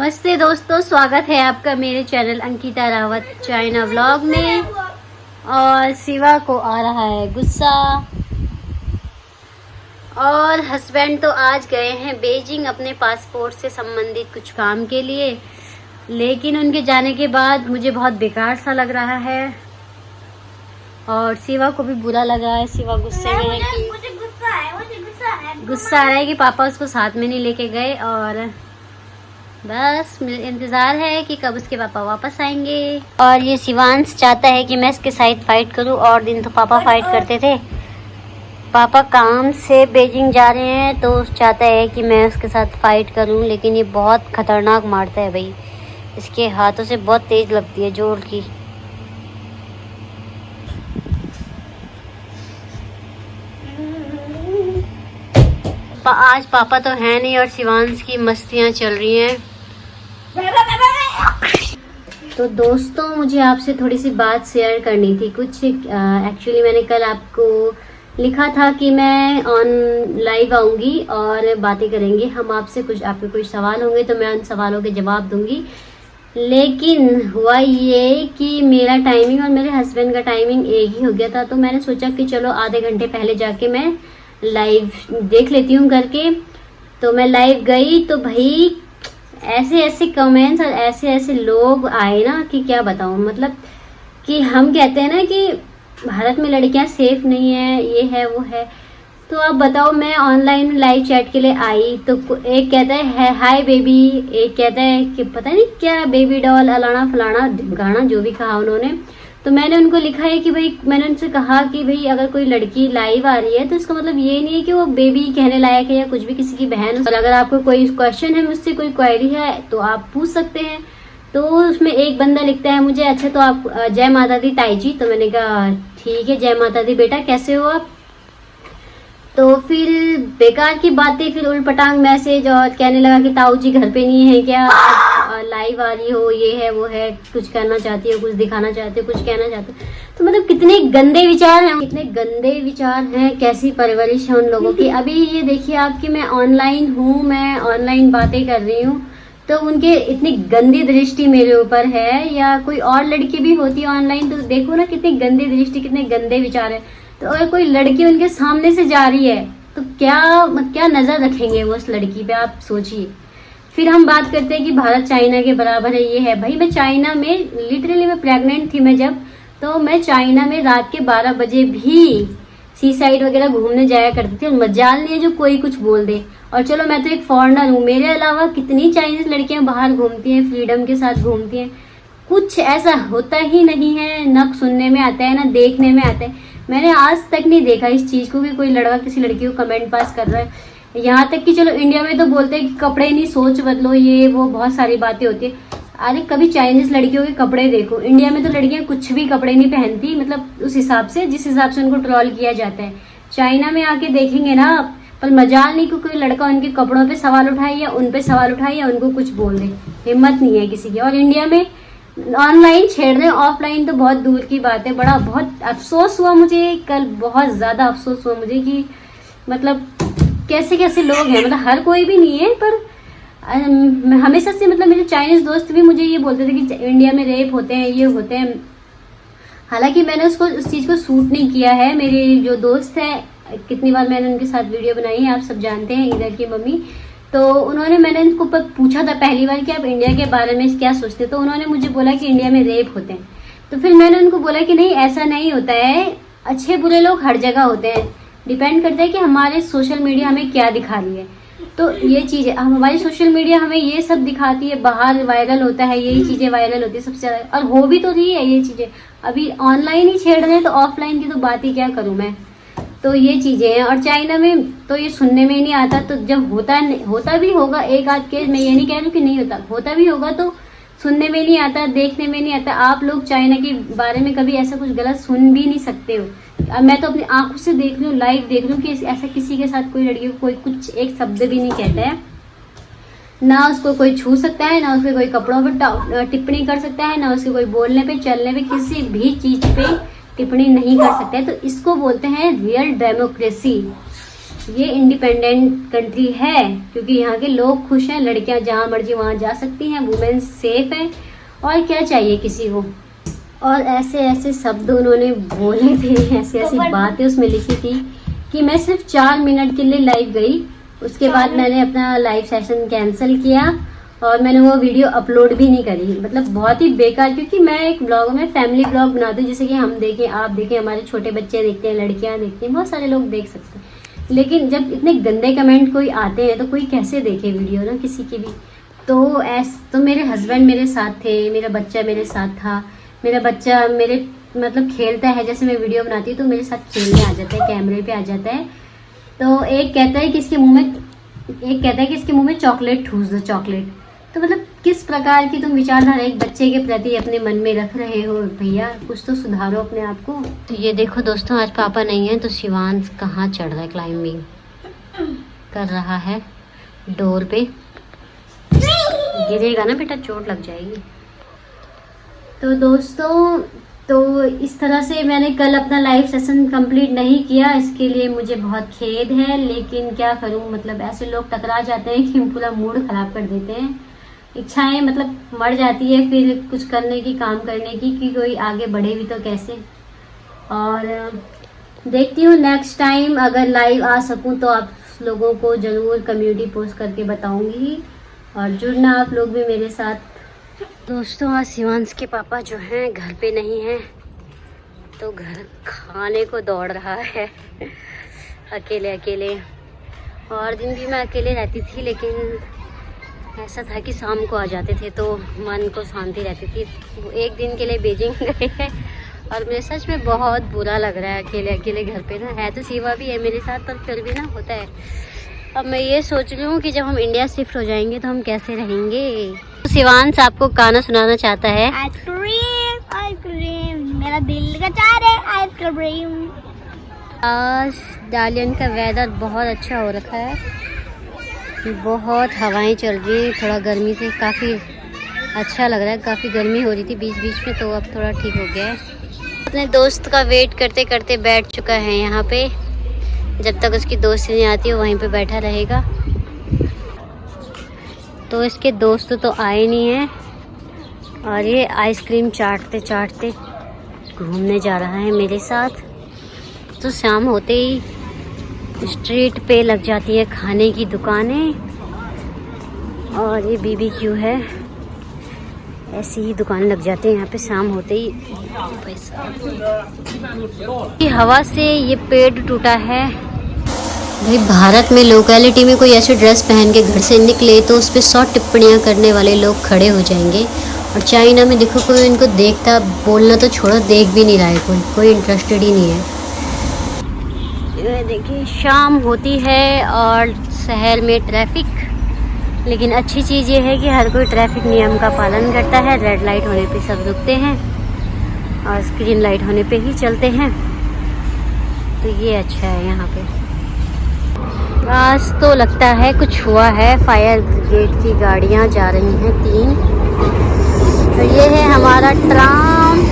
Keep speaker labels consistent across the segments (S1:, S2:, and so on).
S1: नमस्ते दोस्तों, स्वागत है आपका मेरे channel Ankita Rawat China vlog में। और शिवा को आ रहा है गुस्सा। और हस्बैंड तो आज गए हैं बीजिंग अपने पासपोर्ट से संबंधित कुछ काम के लिए, लेकिन उनके जाने के बाद मुझे बहुत बेकार सा लग रहा है और शिवा को भी बुरा लगा है। शिवा गुस्से में है कि गुस्सा आ रहा है कि पापा उसको साथ में नहीं लेके गए और बस इंतज़ार है कि कब उसके पापा वापस आएंगे। और ये शिवांश चाहता है कि मैं इसके साथ फाइट करूं। और दिन तो पापा फाइट करते थे। पापा काम से बीजिंग जा रहे हैं तो चाहता है कि मैं उसके साथ फाइट करूं, लेकिन ये बहुत खतरनाक मारता है भाई। इसके हाथों से बहुत तेज़ लगती है जोर की। आज पापा तो है नहीं और शिवांश की मस्तियाँ चल रही हैं। तो दोस्तों, मुझे आपसे थोड़ी सी बात शेयर करनी थी कुछ। एक्चुअली मैंने कल आपको लिखा था कि मैं ऑन लाइव आऊँगी और बातें करेंगे हम आपसे। आपके कुछ सवाल होंगे तो मैं उन सवालों के जवाब दूंगी। लेकिन हुआ ये कि मेरा टाइमिंग और मेरे हस्बैंड का टाइमिंग एक ही हो गया था। तो मैंने सोचा कि चलो आधे घंटे पहले जाके मैं लाइव देख लेती हूँ करके। तो मैं लाइव गई तो भाई ऐसे ऐसे कमेंट्स और ऐसे ऐसे लोग आए ना कि क्या बताऊँ। मतलब कि हम कहते हैं ना कि भारत में लड़कियां सेफ नहीं है, ये है वो है। तो अब बताओ, मैं ऑनलाइन लाइव चैट के लिए आई तो एक कहता है हाय बेबी, एक कहता है कि पता नहीं क्या बेबी डॉल अलाना फलाना ढिमकाना जो भी कहा उन्होंने। तो मैंने उनको लिखा है कि भाई, मैंने उनसे कहा कि भाई अगर कोई लड़की लाइव आ रही है तो इसका मतलब ये नहीं है कि वो बेबी कहने लायक है या कुछ भी किसी की बहन। और अगर आपको कोई क्वेश्चन है मुझसे, कोई क्वेरी है तो आप पूछ सकते हैं। तो उसमें एक बंदा लिखता है मुझे, अच्छा तो आप जय माता दी ताई जी। तो मैंने कहा ठीक है, जय माता दी बेटा, कैसे हो आप। तो फिर बेकार की बातें, फिर उलपटांग मैसेज और कहने लगा कि ताऊ जी घर पे नहीं है क्या, लाइव आ रही हो, ये है वो है, कुछ करना चाहती हो, कुछ दिखाना चाहते हो, कुछ कहना चाहते हो। तो मतलब कितने गंदे विचार हैं, कितने गंदे विचार हैं, कैसी परवरिश है उन लोगों की। अभी ये देखिए आपकी मैं ऑनलाइन हूँ, मैं ऑनलाइन बातें कर रही हूँ तो उनके इतनी गंदी दृष्टि मेरे ऊपर है। या कोई और लड़की भी होती है ऑनलाइन तो देखो ना कितनी गंदी दृष्टि, कितने गंदे विचार है। तो अगर कोई लड़की उनके सामने से जा रही है तो क्या नजर रखेंगे वो उस लड़की पे, आप सोचिए। फिर हम बात करते हैं कि भारत चाइना के बराबर है, ये है। भाई मैं चाइना में लिटरली मैं प्रेग्नेंट थी मैं जब, तो मैं चाइना में रात के 12 बजे भी सी साइड वगैरह घूमने जाया करती थी। और मजाल नहीं है जो कोई कुछ बोल दे। और चलो मैं तो एक फॉरेनर हूँ, मेरे अलावा कितनी चाइनीज लड़कियां बाहर घूमती हैं, फ्रीडम के साथ घूमती हैं। कुछ ऐसा होता ही नहीं है, न सुनने में आता है ना देखने में आता है। मैंने आज तक नहीं देखा इस चीज को कि कोई लड़का किसी लड़की को कमेंट पास कर रहा है। यहाँ तक कि चलो इंडिया में तो बोलते हैं कि कपड़े नहीं, सोच बदलो, ये वो बहुत सारी बातें होती है। अरे कभी चाइनीज लड़कियों के कपड़े देखो। इंडिया में तो लड़कियां कुछ भी कपड़े नहीं पहनती, मतलब उस हिसाब से जिस हिसाब से उनको ट्रोल किया जाता है। चाइना में आके देखेंगे ना आप, पर मजाल नहीं कि कोई लड़का उनके कपड़ों पे सवाल उठाए या उन पे सवाल उठाए या उनको कुछ बोल दे, हिम्मत नहीं है किसी की। और इंडिया में ऑनलाइन छेड़ रहे, ऑफलाइन तो बहुत दूर की बात है। बहुत अफसोस हुआ मुझे कल, बहुत ज्यादा अफसोस हुआ मुझे कि मतलब कैसे कैसे लोग हैं। मतलब हर कोई भी नहीं है, पर हमेशा से मतलब मेरे चाइनीज दोस्त भी मुझे ये बोलते थे कि इंडिया में रेप होते हैं, ये होते हैं। हालांकि मैंने उस चीज को सूट नहीं किया है। मेरे जो दोस्त है, कितनी बार मैंने उनके साथ वीडियो बनाई है, आप सब जानते हैं, इधर की मम्मी। तो मैंने उनको पूछा था पहली बार कि आप इंडिया के बारे में क्या सोचते। तो उन्होंने मुझे बोला कि इंडिया में रेप होते हैं। तो फिर मैंने उनको बोला कि नहीं, ऐसा नहीं होता है, अच्छे बुरे लोग हर जगह होते हैं। डिपेंड करता है कि हमारे सोशल मीडिया हमें क्या दिखा रही है। तो ये चीज़ है, हमारी सोशल मीडिया हमें ये सब दिखाती है, बाहर वायरल होता है, यही चीज़ें वायरल होती है सबसे ज़्यादा। और हो भी तो रही है ये चीज़ें। अभी ऑनलाइन ही छेड़ रहे हैं तो ऑफलाइन की तो बात ही क्या करूँ मैं। तो ये चीज़ें हैं। और चाइना में तो ये सुनने में नहीं आता। तो जब होता भी होगा एक आध केस, मैं ये नहीं कह रही हूँ कि नहीं होता भी होगा, तो सुनने में नहीं आता, देखने में नहीं आता। आप लोग चाइना के बारे में कभी ऐसा कुछ गलत सुन भी नहीं सकते हो। अब मैं तो अपनी आंखों से देख रही हूँ, लाइव देख रही हूँ कि ऐसा किसी के साथ कोई लड़की को कोई कुछ एक शब्द भी नहीं कहता है। ना उसको कोई छू सकता है, ना उसके कोई कपड़ों पर टिप्पणी कर सकता है, ना उसके कोई बोलने पे, चलने पे, किसी भी चीज पे टिप्पणी नहीं कर सकता है। तो इसको बोलते हैं रियल डेमोक्रेसी। ये इंडिपेंडेंट कंट्री है क्योंकि यहाँ के लोग खुश हैं, लड़कियां जहाँ मर्जी वहाँ जा सकती हैं, वुमेन सेफ है, और क्या चाहिए किसी को। और ऐसे ऐसे शब्द उन्होंने बोले थे, ऐसी ऐसी बातें उसमें लिखी थी कि मैं सिर्फ 4 मिनट के लिए लाइव गई, उसके बाद मैंने अपना लाइव सेशन कैंसिल किया और मैंने वो वीडियो अपलोड भी नहीं करी। मतलब बहुत ही बेकार, क्योंकि मैं एक ब्लॉग में फैमिली ब्लॉग बनाती हूँ, जैसे कि हम देखें, आप देखें, हमारे छोटे बच्चे देखते हैं, लड़कियां देखती हैं, बहुत सारे लोग देख सकते हैं। लेकिन जब इतने गंदे कमेंट कोई आते हैं तो कोई कैसे देखे वीडियो ना किसी की भी। तो मेरे हस्बैंड मेरे साथ थे, मेरा बच्चा मेरे साथ था। मेरा बच्चा मेरे मतलब खेलता है, जैसे मैं वीडियो बनाती हूँ तो मेरे साथ खेलने आ जाता है, कैमरे पे आ जाता है। तो एक कहता है कि इसके मुंह में चॉकलेट ठूस दो, चॉकलेट। तो मतलब किस प्रकार की तुम विचारधारा एक बच्चे के प्रति अपने मन में रख रहे हो भैया, कुछ तो सुधारो अपने आप को। तो ये देखो दोस्तों, आज पापा नहीं है तो शिवांश कहाँ चढ़ रहा है, क्लाइंबिंग कर रहा है डोर पे। गिरेगा ना बेटा, चोट लग जाएगी। तो दोस्तों, तो इस तरह से मैंने कल अपना लाइव सेशन कंप्लीट नहीं किया, इसके लिए मुझे बहुत खेद है। लेकिन क्या करूं, मतलब ऐसे लोग टकरा जाते हैं कि पूरा मूड खराब कर देते हैं। इच्छाएं मतलब मर जाती है फिर कुछ करने की, काम करने की, कि कोई आगे बढ़े भी तो कैसे। और देखती हूँ नेक्स्ट टाइम अगर लाइव आ सकूं तो आप लोगों को ज़रूर कम्युनिटी पोस्ट करके बताऊंगी, और जुड़ना आप लोग भी मेरे साथ। दोस्तों, आज शिवांश के पापा जो हैं घर पे नहीं हैं, तो घर खाने को दौड़ रहा है अकेले अकेले। और दिन भी मैं अकेले रहती थी, लेकिन ऐसा था कि शाम को आ जाते थे तो मन को शांति रहती थी। वो एक दिन के लिए बीजिंग गए हैं और मुझे सच में बहुत बुरा लग रहा है अकेले अकेले घर पे ना। है तो शिवा भी है मेरे साथ, पर फिर भी ना होता है। अब मैं ये सोच रही हूँ कि जब हम इंडिया शिफ्ट हो जाएंगे तो हम कैसे रहेंगे। तो शिवांश आपको गाना सुनाना चाहता है।
S2: आइसक्रीम आइसक्रीम मेरा दिल का चाह है आइसक्रीम।
S1: आज डालियन का वेदर बहुत अच्छा हो रखा है, बहुत हवाएं चल रही हैं, थोड़ा गर्मी से काफ़ी अच्छा लग रहा है। काफ़ी गर्मी हो रही थी बीच बीच में, तो अब थोड़ा ठीक हो गया है। अपने दोस्त का वेट करते करते बैठ चुका है यहाँ पे, जब तक उसकी दोस्त नहीं आती है वहीं पे बैठा रहेगा। तो इसके दोस्त तो आए नहीं हैं और ये आइसक्रीम चाटते चाटते घूमने जा रहा है मेरे साथ। तो शाम होते ही स्ट्रीट पे लग जाती है खाने की दुकानें, और ये BBQ है, ऐसी ही दुकान लग जाती है यहाँ पे शाम होते ही। ये हवा से ये पेड़ टूटा है। भाई, भारत में लोकेलिटी में कोई ऐसी ड्रेस पहन के घर से निकले तो उस पर 100 टिप्पणियाँ करने वाले लोग खड़े हो जाएंगे। और चाइना में देखो, कोई इनको देखता, बोलना तो छोड़ो, देख भी नहीं रहा है, कोई इंटरेस्टेड ही नहीं है। देखिए, शाम होती है और शहर में ट्रैफिक, लेकिन अच्छी चीज़ ये है कि हर कोई ट्रैफिक नियम का पालन करता है। रेड लाइट होने पे सब रुकते हैं और ग्रीन लाइट होने पे ही चलते हैं, तो ये अच्छा है यहाँ पे। आज तो लगता है कुछ हुआ है, फायर ब्रिगेड की गाड़ियाँ जा रही हैं 3। तो ये है हमारा ट्राम।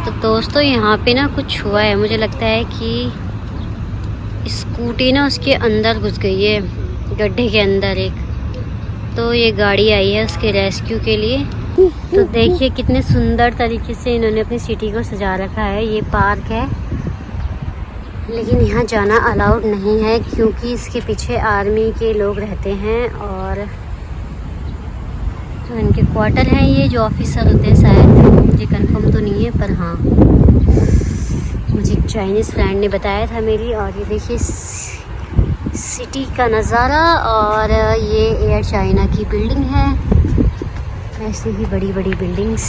S1: तो दोस्तों, यहाँ पे ना कुछ हुआ है, मुझे लगता है कि स्कूटी ना उसके अंदर घुस गई है, गड्ढे के अंदर एक। तो ये गाड़ी आई है उसके रेस्क्यू के लिए। तो देखिए कितने सुंदर तरीके से इन्होंने अपनी सिटी को सजा रखा है। ये पार्क है, लेकिन यहाँ जाना अलाउड नहीं है क्योंकि इसके पीछे आर्मी के लोग रहते हैं, और तो इनके क्वार्टर हैं ये, जो ऑफिसर होते हैं शायद, मुझे कंफर्म तो नहीं है, पर हाँ मुझे एक चाइनीज़ फ्रेंड ने बताया था मेरी। और ये देखिए सिटी का नज़ारा, और ये एयर चाइना की बिल्डिंग है, ऐसे ही बड़ी बड़ी बिल्डिंग्स।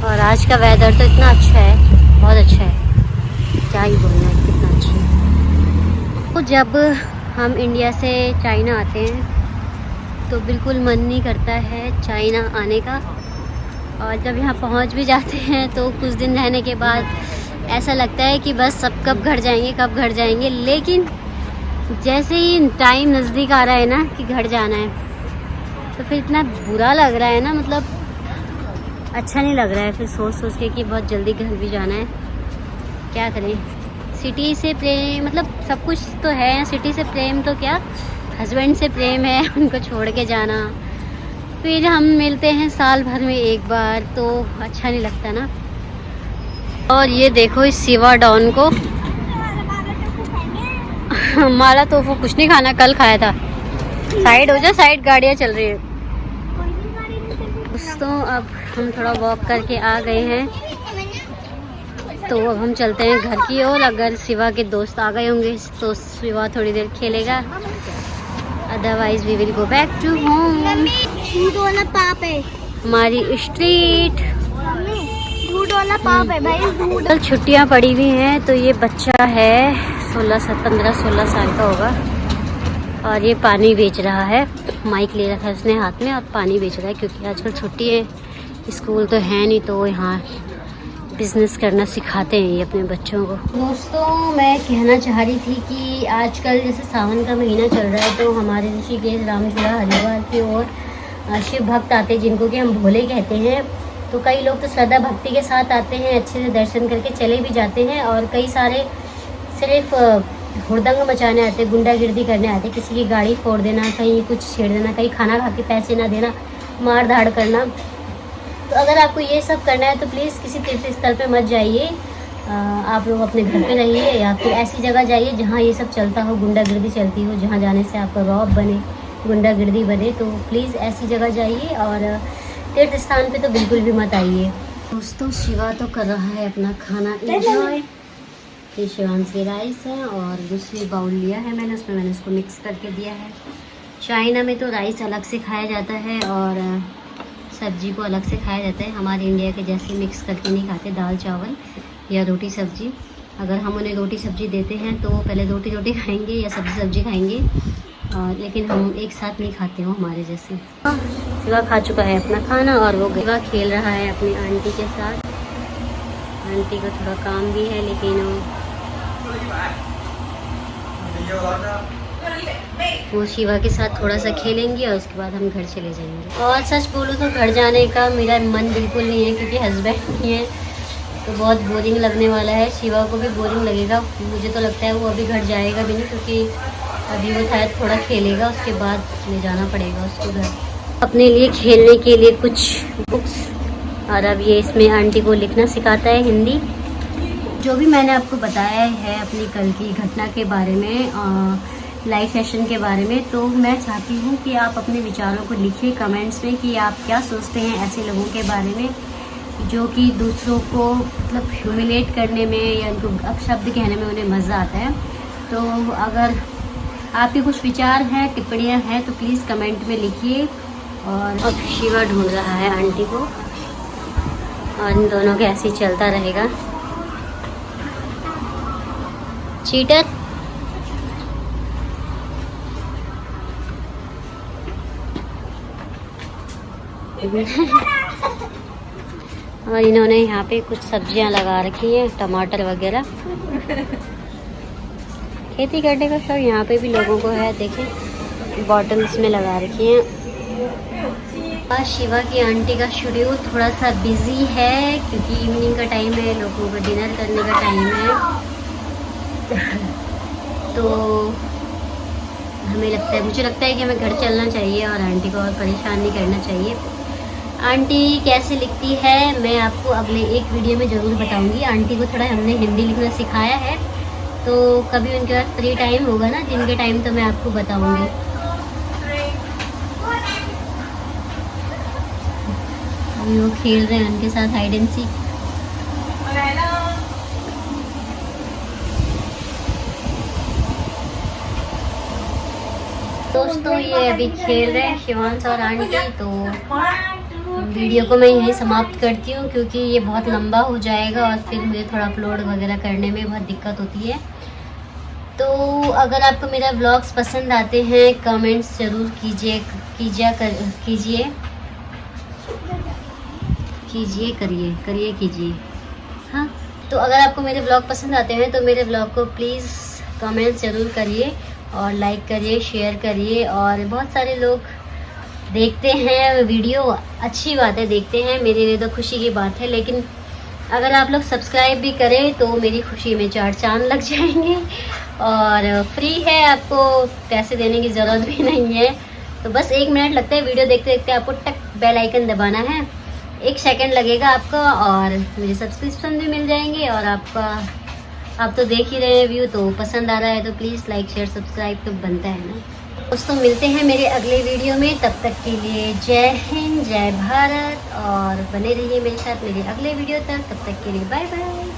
S1: और आज का वेदर तो इतना अच्छा है, बहुत अच्छा है, क्या ही बोलना है, कितना अच्छा है। तो जब हम इंडिया से चाइना आते हैं तो बिल्कुल मन नहीं करता है चाइना आने का, और जब यहाँ पहुँच भी जाते हैं तो कुछ दिन रहने के बाद ऐसा लगता है कि बस सब कब घर जाएंगे, कब घर जाएंगे। लेकिन जैसे ही टाइम नज़दीक आ रहा है ना कि घर जाना है, तो फिर इतना बुरा लग रहा है ना, मतलब अच्छा नहीं लग रहा है। फिर सोच सोच के कि बहुत जल्दी घर भी जाना है, क्या करें। सिटी से प्रेम, मतलब सब कुछ तो है, सिटी से प्रेम तो क्या, हस्बैंड से प्रेम है, उनको छोड़ के जाना। फिर हम मिलते हैं साल भर में एक बार, तो अच्छा नहीं लगता ना। और ये देखो इस सिवा डॉन को हमारा तो वो कुछ नहीं खाना, कल खाया था। साइड हो जा, साइड गाड़ियाँ चल रही है। दोस्तों अब हम थोड़ा वॉक करके आ गए हैं, तो अब हम चलते हैं घर की ओर। अगर शिवा के दोस्त आ गए होंगे तो शिवा थोड़ी देर खेलेगा, otherwise we will go back to home.
S2: दूध वाला पाप है
S1: हमारी स्ट्रीट,
S2: दूध वाला पाप है भाई, दूध।
S1: कल छुट्टियां पड़ी हुई हैं, तो ये बच्चा है 15-16 साल का होगा, और ये पानी बेच रहा है। माइक ले रखा है उसने हाथ में और पानी बेच रहा है, क्योंकि आजकल छुट्टी है, स्कूल तो है नहीं, तो यहाँ बिजनेस करना सिखाते हैं ये अपने बच्चों को। दोस्तों मैं कहना चाह रही थी कि आजकल जैसे सावन का महीना चल रहा है, तो हमारे ऋषिकेश, रामझूला, हरिद्वार की ओर शिव भक्त आते हैं, जिनको कि हम भोले कहते हैं। तो कई लोग तो श्रद्धा भक्ति के साथ आते हैं, अच्छे से दर्शन करके चले भी जाते हैं, और कई सारे सिर्फ हुड़दंग मचाने आते, गुंडागिर्दी करने आते, किसी की गाड़ी फोड़ देना, कहीं कुछ छेड़ देना, कहीं खाना खा के पैसे ना देना, मार धाड़ करना। तो अगर आपको ये सब करना है तो प्लीज़ किसी तीर्थ स्थल पे मत जाइए, आप लोग अपने घर पे रहिए, या फिर ऐसी जगह जाइए जहाँ ये सब चलता हो, गुंडागिर्दी चलती हो, जहाँ जाने से आपका रौब बने, गुंडागिर्दी बने। तो प्लीज़ ऐसी जगह जाइए, और तीर्थ स्थान पे तो बिल्कुल भी मत आइए। दोस्तों शिवा तो कर रहा है अपना खाना एंजॉय। ये शिवांश की राइस है, और दूसरी बाउल लिया है मैंने, उसमें मैंने उसको मिक्स करके दिया है। चाइना में तो राइस अलग से खाया जाता है और सब्जी को अलग से खाया जाता है, हमारे इंडिया के जैसे मिक्स करके नहीं खाते, दाल चावल या रोटी सब्जी। अगर हम उन्हें रोटी सब्जी देते हैं तो वो पहले रोटी खाएंगे या सब्जी खाएंगे, लेकिन हम एक साथ नहीं खाते हो हमारे जैसे। शिवा खा चुका है अपना खाना, और वो शिवा खेल रहा है अपनी आंटी के साथ। आंटी को थोड़ा काम भी है, लेकिन वो शिवा के साथ थोड़ा सा खेलेंगे और उसके बाद हम घर चले जाएंगे। और सच बोलूँ तो घर जाने का मेरा मन बिल्कुल नहीं है, क्योंकि हस्बैंड नहीं है, तो बहुत बोरिंग लगने वाला है। शिवा को भी बोरिंग लगेगा, मुझे तो लगता है वो अभी घर जाएगा भी नहीं, क्योंकि अभी वो शायद थोड़ा खेलेगा, उसके बाद ले जाना पड़ेगा उसको घर, अपने लिए खेलने के लिए कुछ बुक्स। और अब ये इसमें आंटी को लिखना सिखाता है हिंदी। जो भी मैंने आपको बताया है अपनी कल की घटना के बारे में, लाइव सेशन के बारे में, तो मैं चाहती हूँ कि आप अपने विचारों को लिखिए कमेंट्स में, कि आप क्या सोचते हैं ऐसे लोगों के बारे में जो कि दूसरों को मतलब ह्यूमिलेट करने में या उनको अपशब्द कहने में उन्हें मज़ा आता है। तो अगर आपके कुछ विचार हैं, टिप्पणियाँ हैं, तो प्लीज़ कमेंट में लिखिए। और अब शिवा ढूंढ रहा है आंटी को, और इन दोनों के ऐसे ही चलता रहेगा। चीटर और इन्होंने यहाँ पे कुछ सब्जियां लगा रखी हैं, टमाटर वगैरह। खेती करने का शौक यहाँ पे भी लोगों को है, देखें बॉटल्स में लगा रखी हैं। आज शिवा की आंटी का शेड्यूल थोड़ा सा बिजी है, क्योंकि इवनिंग का टाइम है, लोगों का डिनर करने का टाइम है। तो मुझे लगता है कि हमें घर चलना चाहिए और आंटी को और परेशान नहीं करना चाहिए। आंटी कैसे लिखती है मैं आपको अगले एक वीडियो में ज़रूर बताऊंगी। आंटी को थोड़ा हमने हिंदी लिखना सिखाया है, तो कभी उनके पास फ्री टाइम होगा ना, दिन के टाइम, तो मैं आपको बताऊंगी। अभी वो खेल रहे हैं उनके साथ हाइड एंड सीक। दोस्तों ये अभी खेल रहे हैं शिवांश और आंटी। तो वीडियो को मैं यहीं समाप्त करती हूँ, क्योंकि ये बहुत लंबा हो जाएगा और फिर मुझे थोड़ा अपलोड वगैरह करने में बहुत दिक्कत होती है। तो अगर आपको मेरा व्लॉग्स पसंद आते हैं, कमेंट्स ज़रूर कीजिए। हाँ, तो अगर आपको मेरे व्लॉग पसंद आते हैं तो मेरे व्लॉग को प्लीज़ कमेंट्स ज़रूर करिए, और लाइक करिए, शेयर करिए। और बहुत सारे लोग देखते हैं वीडियो, अच्छी बात है, देखते हैं, मेरे लिए तो खुशी की बात है। लेकिन अगर आप लोग सब्सक्राइब भी करें तो मेरी खुशी में 4 चांद लग जाएंगे। और फ्री है, आपको पैसे देने की ज़रूरत भी नहीं है। तो बस 1 मिनट लगता है वीडियो देखते देखते, आपको टक बेल आइकन दबाना है, 1 सेकंड लगेगा आपका और मुझे सब्सक्रिप्शन भी मिल जाएंगे। और आपका, आप तो देख ही रहे हैं व्यू, तो पसंद आ रहा है तो प्लीज़ लाइक शेयर सब्सक्राइब तो बनता है ना दोस्तों। मिलते हैं मेरे अगले वीडियो में, तब तक के लिए जय हिंद, जय भारत, और बने रहिए मेरे साथ मेरे अगले वीडियो तक। तब तक के लिए बाय बाय।